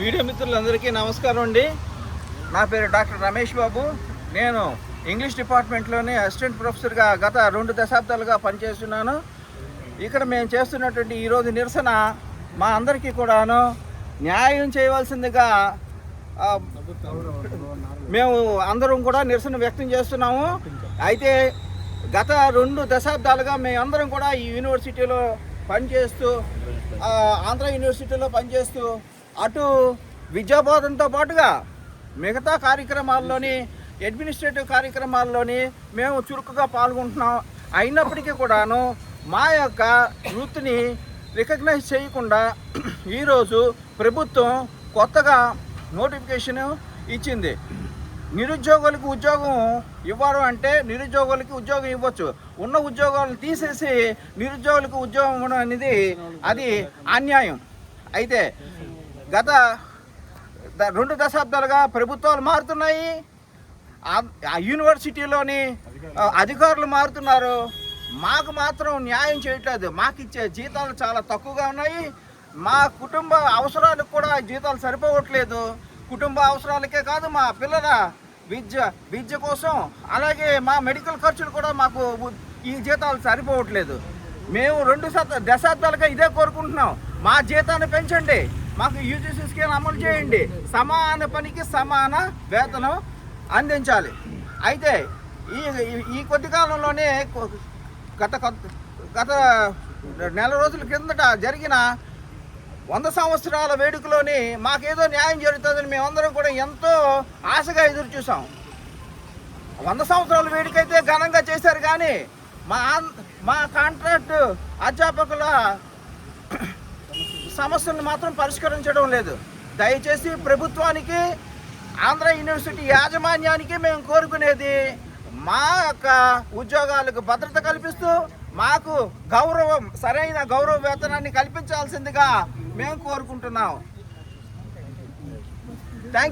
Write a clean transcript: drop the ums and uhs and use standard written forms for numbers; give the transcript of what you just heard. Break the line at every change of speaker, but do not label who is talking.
Media మిత్రులందరికీ నమస్కారం అండి. నా పేరు డాక్టర్ రమేష్ బాబు. నేను ఇంగ్లీష్ డిపార్ట్మెంట్లోని అసిస్టెంట్ ప్రొఫెసర్గా గత 2 దశాబ్దాలుగా పనిచేస్తున్నాను. ఇక్కడ మేము చేస్తున్నటువంటి ఈరోజు నిరసన మా అందరికీ కూడాను న్యాయం చేయవలసిందిగా మేము అందరం కూడా నిరసన వ్యక్తం చేస్తున్నాము. అయితే గత 2 దశాబ్దాలుగా మేమందరం కూడా ఈ యూనివర్సిటీలో పనిచేస్తూ ఆంధ్ర యూనివర్సిటీలో పనిచేస్తూ అటు విద్యాబోధనతో పాటుగా మిగతా కార్యక్రమాల్లోని అడ్మినిస్ట్రేటివ్ కార్యక్రమాల్లోని మేము చురుకుగా పాల్గొంటున్నాం. అయినప్పటికీ కూడాను మా యొక్క వృత్తిని రికగ్నైజ్ చేయకుండా ఈరోజు ప్రభుత్వం కొత్తగా నోటిఫికేషన్ ఇచ్చింది. నిరుద్యోగులకు ఉద్యోగం ఇవ్వరు అంటే నిరుద్యోగులకి ఉద్యోగం ఇవ్వచ్చు, ఉన్న ఉద్యోగాలను తీసేసి నిరుద్యోగులకు ఉద్యోగం ఇవ్వడం అనేది అది అన్యాయం. అయితే గత 2 దశాబ్దాలుగా ప్రభుత్వాలు మారుతున్నాయి, ఆ యూనివర్సిటీలోని అధికారులు మారుతున్నారు, మాకు మాత్రం న్యాయం చేయట్లేదు. మాకు ఇచ్చే జీతాలు చాలా తక్కువగా ఉన్నాయి, మా కుటుంబ అవసరాలకు కూడా జీతాలు సరిపోవట్లేదు. కుటుంబ అవసరాలకే కాదు, మా పిల్లల విద్య కోసం అలాగే మా మెడికల్ ఖర్చులు కూడా మాకు ఈ జీతాలు సరిపోవట్లేదు. మేము 2 దశాబ్దాలుగా ఇదే కోరుకుంటున్నాం. మా జీతాన్ని పెంచండి, మాకు యూజీసీ స్కీమ్ అమలు చేయండి, సమాన పనికి సమాన వేతనం అందించాలి. అయితే ఈ కొద్ది కాలంలోనే గత నెల రోజుల కిందట జరిగిన 100 సంవత్సరాల వేడుకలోని మాకేదో న్యాయం జరుగుతుందని మేమందరం కూడా ఎంతో ఆశగా ఎదురు చూసాం. 100 సంవత్సరాల వేడుకైతే ఘనంగా చేశారు, కానీ మా కాంట్రాక్ట్ అధ్యాపకుల సమస్యలను మాత్రం పరిష్కరించడం లేదు. దయచేసి ప్రభుత్వానికి, ఆంధ్ర యూనివర్సిటీ యాజమాన్యానికి మేము కోరుకునేది మా యొక్క ఉద్యోగాలకు భద్రత కల్పిస్తూ మాకు సరైన గౌరవ వేతనాన్ని కల్పించాల్సిందిగా మేము కోరుకుంటున్నాం. Thank you.